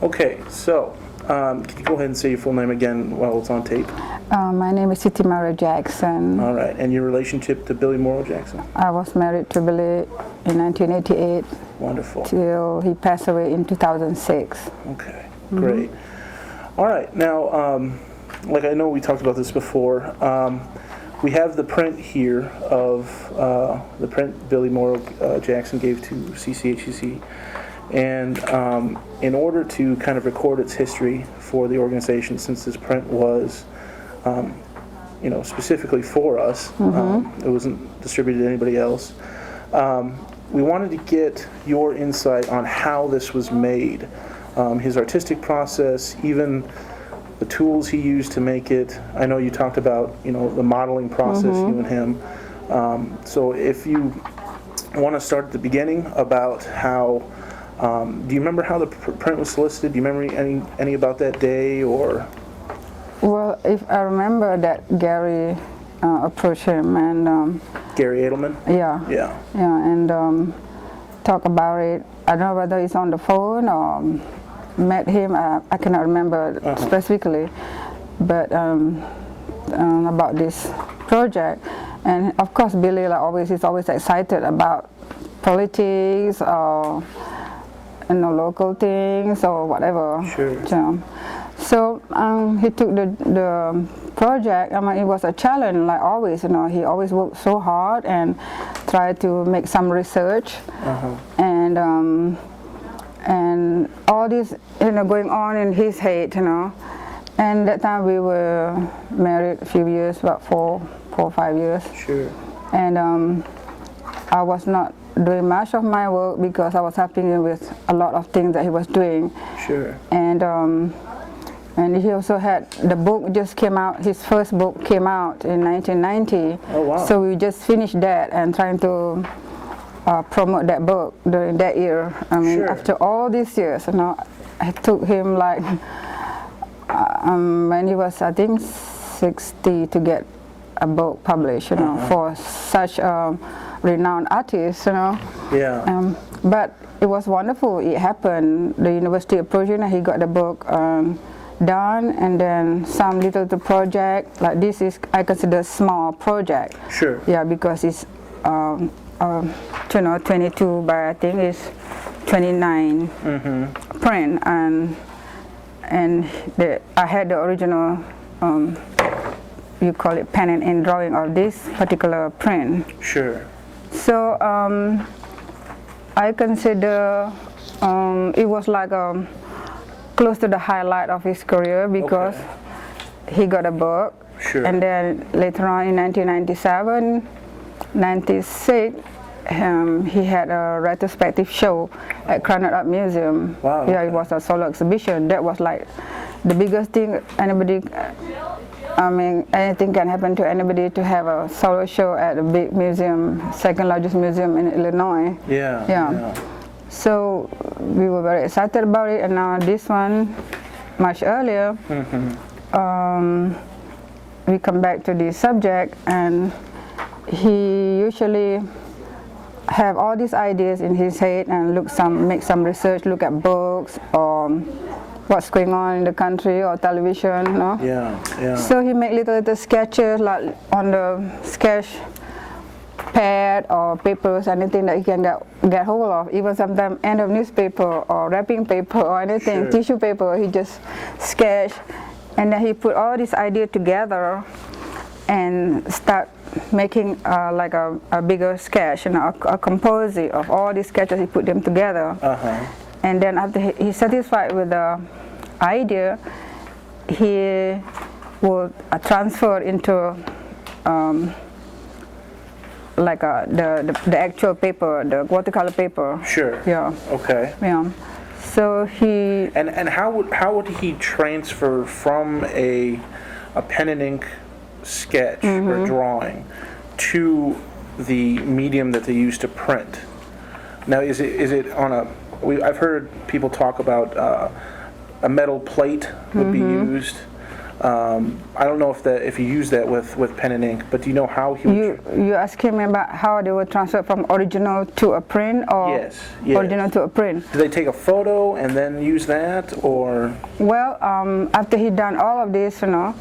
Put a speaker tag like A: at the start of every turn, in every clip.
A: Okay, so can you go ahead and say your full name again while it's on tape?
B: My name is Siti Jackson.
A: All right, and your relationship to Billy Morrow Jackson?
B: I was married to Billy in 1988.
A: Wonderful.
B: Till he passed away in 2006.
A: Okay, great. All right, now, like I know we talked about this before, we have the print here of the print Billy Morrow Jackson gave to CCHCC. And in order to kind of record its history for the organization, since this print was, specifically for us, it wasn't distributed to anybody else, we wanted to get your insight on how this was made, his artistic process, even the tools he used to make it. I know you talked about, the modeling process, you and him. So if you want to start at the beginning about how, do you remember how the print was solicited? Do you remember any about that day, or?
B: Well, if I remember that Gary approached him and
A: Gary Edelman?
B: Yeah, and talk about it. I don't know whether he's on the phone or met him. I cannot remember specifically, but about this project. And of course, Billy, is always excited about politics or local things or whatever.
A: Sure.
B: So he took the project. I mean, it was a challenge, like always. He always worked so hard and tried to make some research, and all this, going on in his head, And that time we were married a few years, about 4 or 5 years.
A: Sure.
B: And I was not doing much of my work because I was helping him with a lot of things that he was doing.
A: Sure.
B: And he also had, the book just came out, his first book came out in 1990.
A: Oh, wow.
B: So we just finished that and trying to promote that book during that year. I mean, after all these years, it took him like, when he was, I think, 60 to get a book published, for such a renowned artist,
A: Yeah.
B: But it was wonderful. It happened. The university approached him and he got the book done, and then some little project, like this is, I consider, small project.
A: Sure.
B: Yeah, because it's 22 by, I think it's 29 print, and I had the original, you call it pen and ink drawing of this particular print.
A: Sure.
B: So I consider it was like close to the highlight of his career because he got a book.
A: Sure.
B: And then later on in 1997, 96, he had a retrospective show at Crown Art Museum.
A: Wow.
B: Yeah, it was a solo exhibition. That was like the biggest thing anybody, anything can happen to anybody to have a solo show at a big museum, second largest museum in Illinois.
A: Yeah.
B: So we were very excited about it, and now this one, much earlier, we come back to the subject, and he usually have all these ideas in his head and make some research, look at books or what's going on in the country or television,
A: Yeah.
B: So he make little sketches, like on the sketch pad or papers, anything that he can get hold of, even sometimes end of newspaper or wrapping paper or anything, tissue paper, he just sketch, and then he put all these ideas together and start making like a bigger sketch, a composite of all these sketches. He put them together, and then after he's satisfied with the idea, he will transfer into like the actual paper, the watercolor paper.
A: Sure.
B: Yeah.
A: Okay.
B: Yeah. So he.
A: And how would he transfer from a pen and ink sketch or drawing to the medium that they use to print? Now, is it on a? I've heard people talk about a metal plate would be used. I don't know if you use that with pen and ink, but do you know how he would?
B: You asking me about how they would transfer from original to a print, or
A: Yes.
B: original to a print?
A: Do they take a photo and then use that, or?
B: Well, after he done all of this, you know,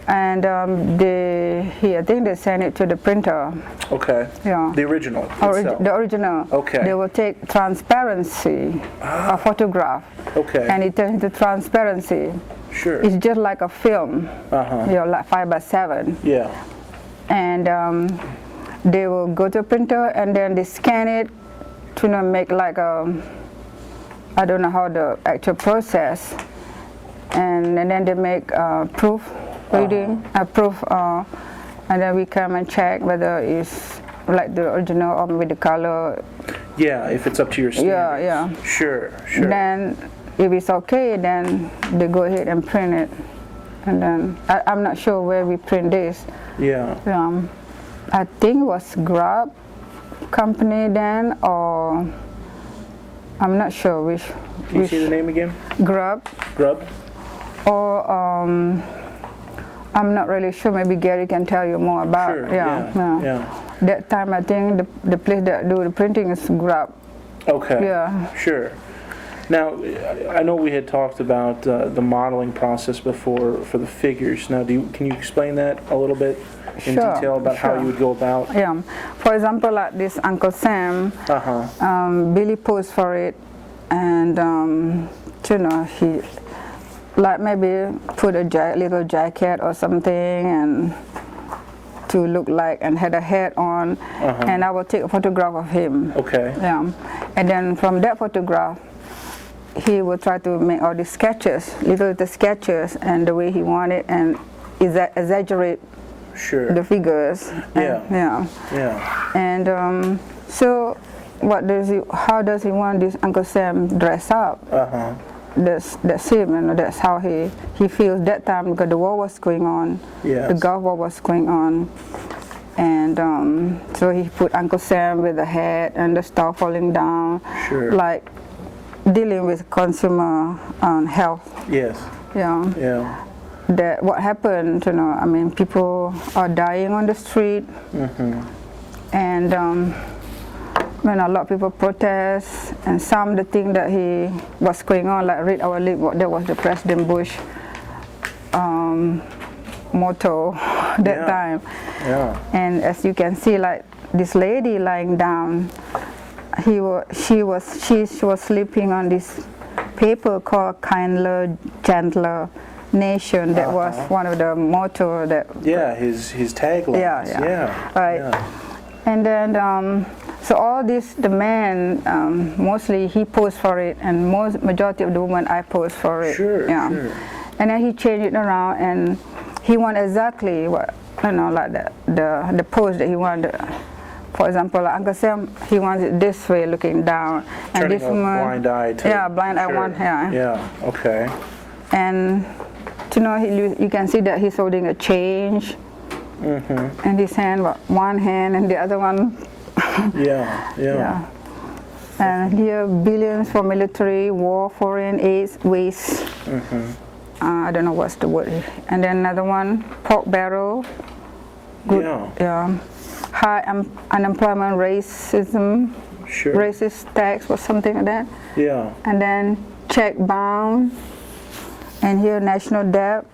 B: and I think they send it to the printer.
A: Okay.
B: Yeah.
A: The original itself.
B: The original.
A: Okay.
B: They will take transparency, a photograph,
A: Okay.
B: and it turns into transparency.
A: Sure.
B: It's just like a film, you know, like 5x7.
A: Yeah.
B: And they will go to a printer and then they scan it to, you know, make like a, I don't know how the actual process, and then they make proof reading, proof, and then we come and check whether it's like the original or maybe the color.
A: Yeah, if it's up to your standards.
B: Yeah.
A: Sure.
B: Then if it's okay, then they go ahead and print it. And then I'm not sure where we print this.
A: Yeah.
B: I think it was Grub company then, or I'm not sure which.
A: Can you say the name again?
B: Grub.
A: Grub?
B: Or I'm not really sure. Maybe Gary can tell you more about.
A: Sure. Yeah.
B: That time I think the place that do the printing is Grub.
A: Okay.
B: Yeah.
A: Sure. Now, I know we had talked about the modeling process before for the figures. Now, can you explain that a little bit in detail about how you would go about?
B: Yeah. For example, like this Uncle Sam, Billy posed for it, and you know, he like maybe put a little jacket or something and to look like, and had a hat on, and I will take a photograph of him.
A: Okay.
B: Yeah. And then from that photograph, he would try to make all these sketches, little sketches, and the way he wanted, and exaggerate the figures.
A: Yeah.
B: And so, how does he want this Uncle Sam dress up? That's him, and that's how he feels that time, because the war was going on.
A: Yes.
B: The Gulf War was going on, and so he put Uncle Sam with the hat and the stuff falling down, like dealing with consumer health.
A: Yes.
B: Yeah. That what happened, you know, I mean, people are dying on the street, and when a lot of people protest, and some the thing that he was going on, like read our lip, that was the President Bush motto that time.
A: Yeah.
B: And as you can see, like this lady lying down, she was sleeping on this paper called "Kinder, Gentler Nation." That was one of the motto that.
A: Yeah, his taglines.
B: Yeah. Right. Yeah. And then so all this, the man mostly he posed for it, and majority of the women I posed for it.
A: Sure.
B: And then he changed it around, and he wanted exactly what, you know, like the pose that he wanted. For example, like Uncle Sam, he wants it this way, looking down, and
A: turning
B: this woman,
A: blind eye to.
B: Blind eye one.
A: Yeah. Okay.
B: And you know, you can see that he's holding a change, and his hand, one hand, and the other one. Yeah. And here, billions for military, war, foreign aid, waste. I don't know what's the word. And then another one, pork barrel. Good. Yeah. High unemployment, racism, racist tax, or something like that. Yeah. And then check bound. And here, national debt.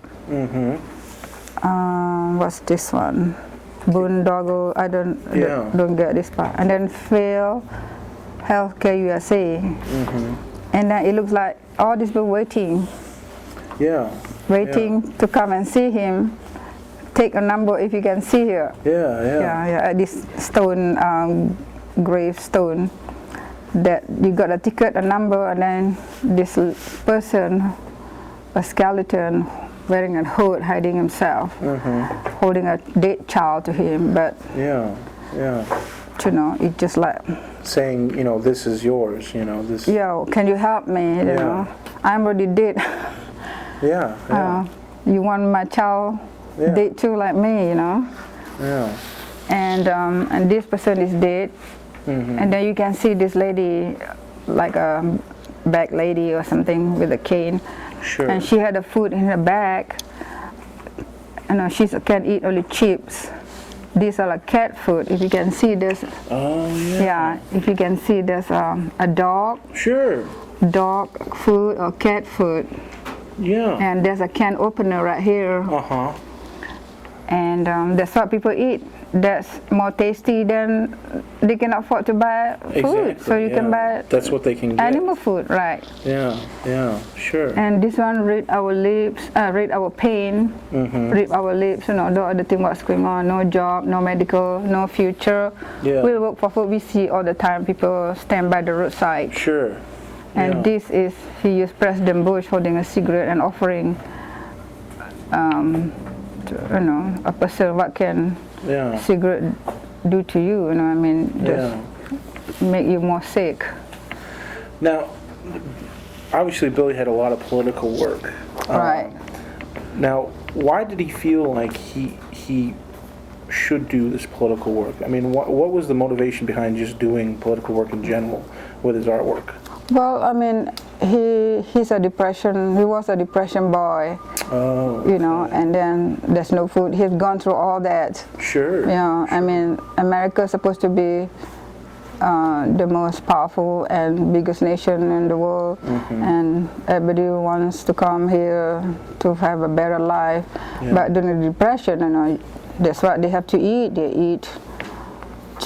B: What's this one? Boondoggle. I don't get this part. And then fail, healthcare USA. And then it looks like all these people waiting. Waiting to come and see him. Take a number if you can see here. Yeah. This stone, gravestone. That you got a ticket, a number, and then this person, a skeleton, wearing a hood, hiding himself, holding a dead child to him. But you know, it's just like
A: saying, you know, this is yours. You know, this.
B: Yo, can you help me? You know, I'm already dead. You want my child dead too, like me, you know? And this person is dead. And then you can see this lady, like a back lady or something with a cane. And she had a food in her bag, she can eat only chips. These are like cat food. If you can see this,
A: Oh, yeah.
B: yeah, if you can see there's a dog.
A: Sure.
B: Dog food or cat food.
A: Yeah.
B: And there's a can opener right here.
A: Uh-huh.
B: And that's what people eat. That's more tasty than they can afford to buy food.
A: Exactly,
B: So you can buy
A: that's what they can get.
B: animal food, right?
A: Yeah, yeah, sure.
B: And this one read our lips, read our pain, read our lips, no other thing what's going on, no job, no medical, no future.
A: Yeah.
B: We work for food, we see all the time people stand by the roadside.
A: Sure.
B: And
A: yeah.
B: this is, he is President Bush holding a cigarette and offering, a person what can
A: Yeah.
B: cigarette do to you, I mean, just make you more sick.
A: Now, obviously Billy had a lot of political work.
B: Right.
A: Now, why did he feel like he should do this political work? I mean, what was the motivation behind just doing political work in general with his artwork?
B: Well, I mean, he was a depression boy, and then there's no food. He's gone through all that.
A: Sure.
B: Yeah, I mean, America's supposed to be the most powerful and biggest nation in the world, and everybody wants to come here to have a better life.
A: Yeah.
B: But during the depression, that's what they have to eat. They eat,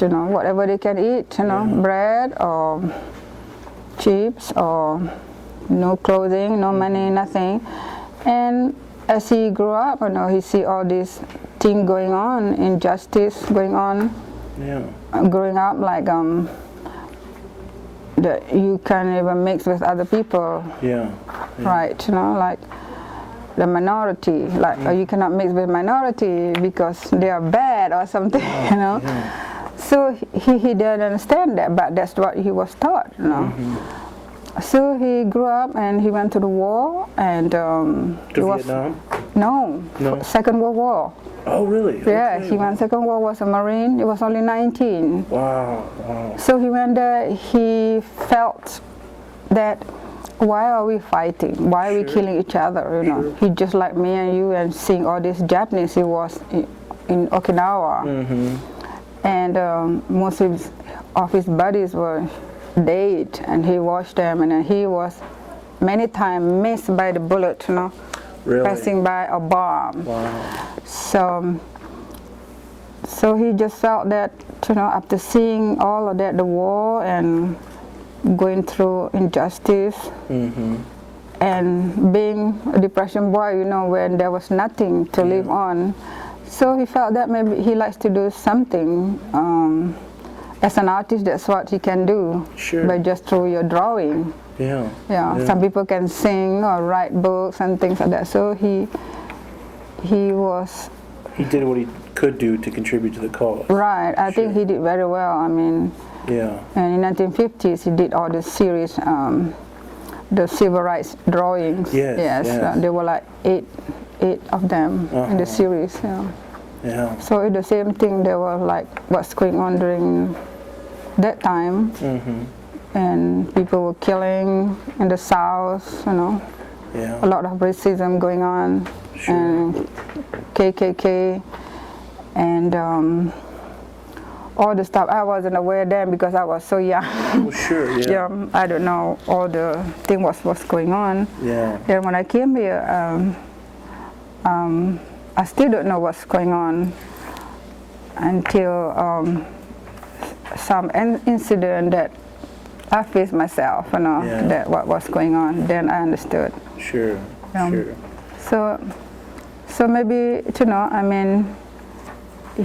B: whatever they can eat, bread or chips or no clothing, no money, nothing. And as he grew up, he see all these things going on, injustice going on.
A: Yeah.
B: Growing up, like that you can't even mix with other people.
A: Yeah.
B: Right? like the minority, like you cannot mix with minority because they are bad or something,
A: Yeah.
B: So he didn't understand that, but that's what he was taught, So he grew up and he went to the war and
A: To Vietnam?
B: No, Second World War.
A: Oh, really?
B: Yeah,
A: Okay.
B: he went Second World War, was a Marine. He was only 19.
A: Wow.
B: So he went there. He felt that why are we fighting? Why are we killing each other? He just like me and you, and seeing all these Japanese. He was in Okinawa. And most of his buddies were dead, and he watched them, and he was many times missed by the bullet,
A: Really?
B: passing by a bomb.
A: Wow.
B: So he just felt that, after seeing all of that, the war and going through injustice, and being a depression boy, when there was nothing to live on. So he felt that maybe he likes to do something. As an artist, that's what he can do.
A: Sure.
B: By just through your drawing.
A: Yeah.
B: Some people can sing or write books and things like that. So he
A: did what he could do to contribute to the cause.
B: Right. I think he did very well. I mean.
A: Yeah.
B: And in 1950s, he did all the series, the civil rights drawings.
A: Yes.
B: There were like eight of them in the series.
A: Yeah.
B: So it's the same thing. There was like what's going on during that time, and people were killing in the South.
A: Yeah.
B: A lot of racism going on, and KKK, and all the stuff. I wasn't aware then because I was so young.
A: Well, sure. Yeah.
B: I don't know all the thing what's going on.
A: Yeah.
B: Then when I came here, I still don't know what's going on until some incident that I faced myself, that what was going on. Then I understood.
A: Sure. Sure.
B: So maybe I mean,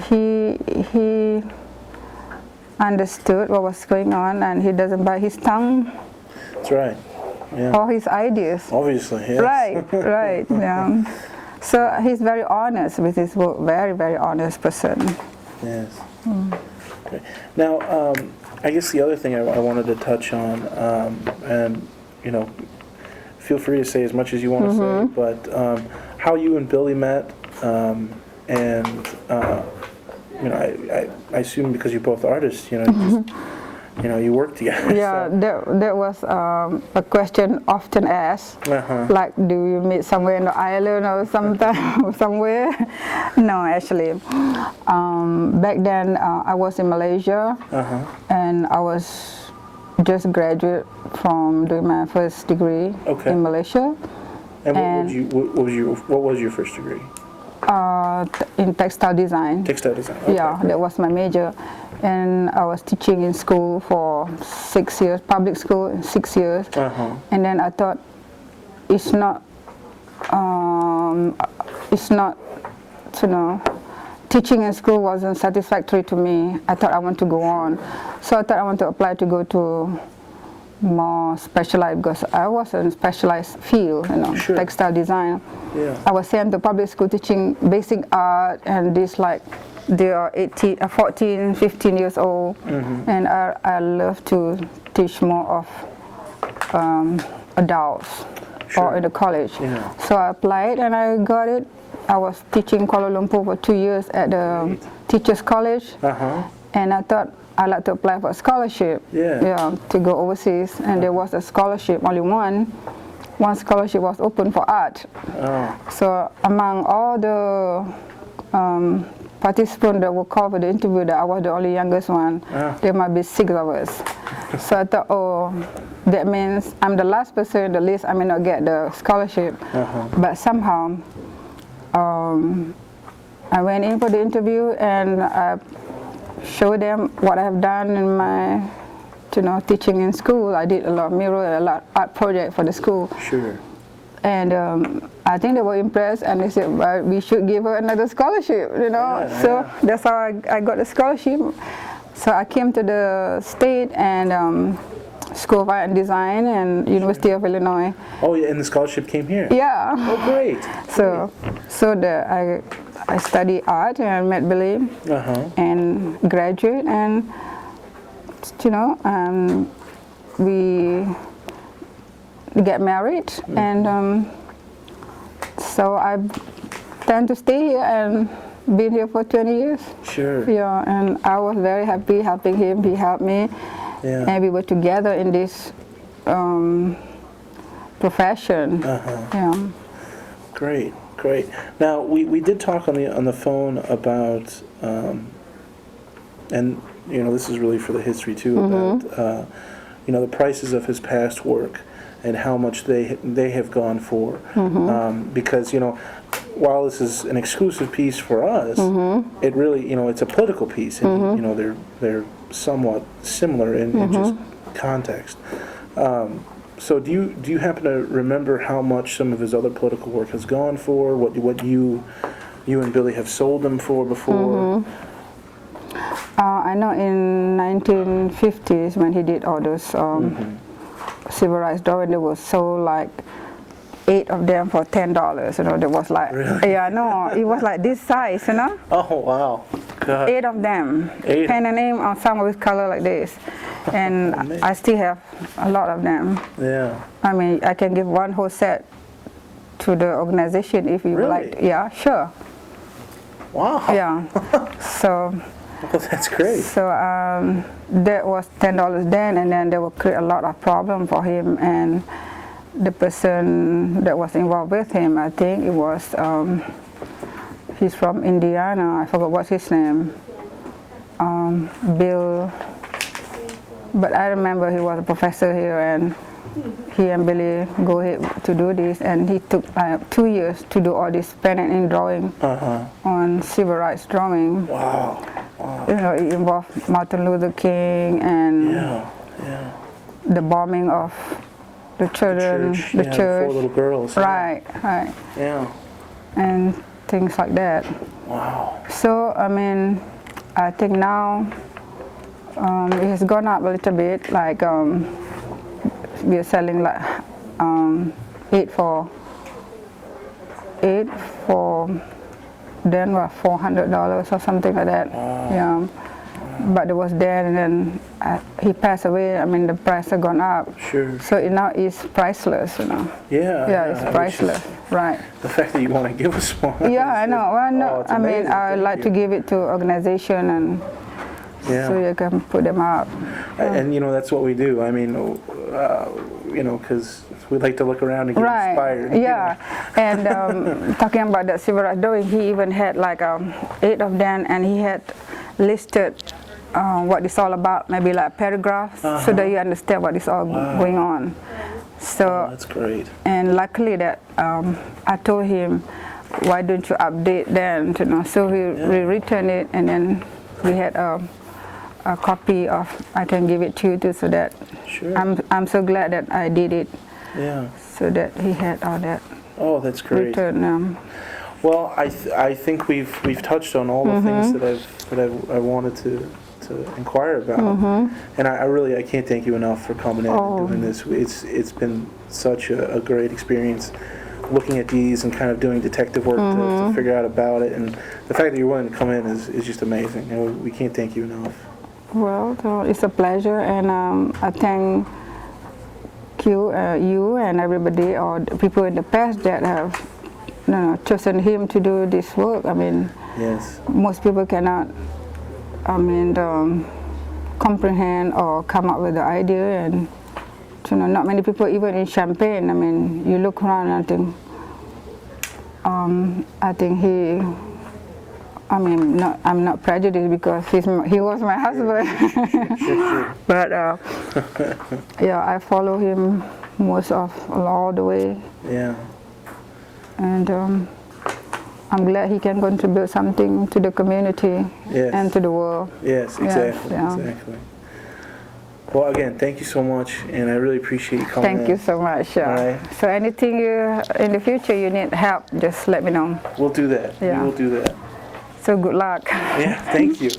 B: he understood what was going on, and he doesn't bite his tongue.
A: That's right. Yeah.
B: Or his ideas.
A: Obviously. Yes.
B: Right. Yeah. So he's very honest with his work. Very, very honest person.
A: Yes. Okay. Now, I guess the other thing I wanted to touch on, and feel free to say as much as you want to say, but how you and Billy met, and I assume because you're both artists, you work together.
B: Yeah,
A: So.
B: that was a question often asked. Like, do you meet somewhere in the island or sometime somewhere? No, actually. Back then, I was in Malaysia, and I was just graduate from doing my first degree in Malaysia.
A: And what was your first degree?
B: In textile design.
A: Textile design. Okay.
B: Yeah, that was my major, and I was teaching in school for 6 years, public school, 6 years, and then I thought it's not, teaching in school wasn't satisfactory to me. I thought I want to go on, so I thought I want to apply to go to more specialized, because I was in a specialized field, textile design.
A: Yeah.
B: I was sent to public school teaching basic art, and this like they are 14, 15 years old, and I love to teach more of adults or in the college. Yeah. So I applied and I got it. I was teaching in Kuala Lumpur for 2 years at the Teachers College, and I thought I'd like to apply for a scholarship to go overseas, and there was a scholarship, only one scholarship was open for art. So among all the participants that were called for the interview, that I was the only youngest one. There might be 6 of us. So I thought, oh, that means I'm the last person in the list, I may not get the scholarship. But somehow I went in for the interview, and I showed them what I have done in my teaching in school. I did a lot of mural, a lot of art project for the school.
A: Sure.
B: And I think they were impressed, and they said, well, we should give her another scholarship, So that's how I got the scholarship. So I came to the state and School of Art and Design and University of Illinois.
A: Oh, yeah, and the scholarship came here?
B: Yeah.
A: Oh, great.
B: So I studied art, and I met Billy and graduate, and we get married, and so I plan to stay here and been here for 20 years.
A: Sure.
B: Yeah, and I was very happy helping him. He helped me, and we were together in this profession. Yeah.
A: Great. Great. Now we did talk on the phone about, and this is really for the history too, about the prices of his past work and how much they have gone for, because while this is an exclusive piece for us, it really it's a political piece, and they're somewhat similar in just context. So do you happen to remember how much some of his other political work has gone for? What you and Billy have sold them for before?
B: I know in 1950s when he did all those civil rights drawings, they were sold like 8 of them for $10. There was like it was like this size,
A: Oh wow. God.
B: 8 of them.
A: 8.
B: Pen and name on some with color like this. And I still have a lot of them.
A: Yeah.
B: I mean, I can give one whole set to the organization if you would like. Yeah, sure.
A: Wow.
B: Yeah. So.
A: Well, that's great.
B: So that was $10 then, and then there will create a lot of problem for him and the person that was involved with him. I think it was he's from Indiana. I forgot what's his name. Bill. But I remember he was a professor here, and he and Billy go ahead to do this, and he took 2 years to do all this pen and ink drawing on civil rights drawing.
A: Wow. Wow.
B: It involved Martin Luther King and the bombing of the children, the church.
A: 4 little girls.
B: Right.
A: Yeah.
B: And things like that.
A: Wow.
B: So, I mean, I think now it has gone up a little bit, like we are selling like 8 for then $400 or something like that.
A: Wow.
B: Yeah. But it was there, and then he passed away. I mean, the price has gone up.
A: Sure.
B: So it now is priceless,
A: Yeah.
B: It's priceless, right.
A: The fact that you want to give us one.
B: Yeah, I know. Well, no, I mean, I like to give it to organization and
A: Yeah.
B: so you can put them out.
A: And you know, that's what we do. I mean, you know, because we like to look around and get inspired.
B: Yeah, and talking about that civil rights doing, he even had like 8 of them, and he had listed what it's all about, maybe like paragraphs, so that you understand what is all going on. So
A: That's great.
B: and luckily that I told him, why don't you update them, you know? So we returned it, and then we had a copy of. I can give it to you too, so that
A: Sure.
B: I'm so glad that I did it,
A: Yeah.
B: so that he had all that
A: Oh, that's great.
B: written.
A: Well, I think we've touched on all the things that I wanted to inquire about, and I can't thank you enough for coming in and doing this. It's been such a great experience looking at these and kind of doing detective work to figure out about it, and the fact that you're willing to come in is just amazing, and we can't thank you enough.
B: Well, it's a pleasure, and I thank you and everybody, or the people in the past that have chosen him to do this work. I mean,
A: Yes.
B: most people cannot, comprehend or come up with the idea, and not many people, even in Champaign. I mean, you look around and I think he. I mean, I'm not prejudiced because he was my husband, but yeah, I follow him all the way.
A: Yeah.
B: And I'm glad he can contribute something to the community and to the world.
A: Yes, exactly,
B: yeah.
A: exactly. Well, again, thank you so much, and I really appreciate you coming in.
B: Thank you so much.
A: All right.
B: So anything in the future you need help, just let me know.
A: We'll do that.
B: Yeah.
A: We will do that.
B: So good luck.
A: Yeah, thank you.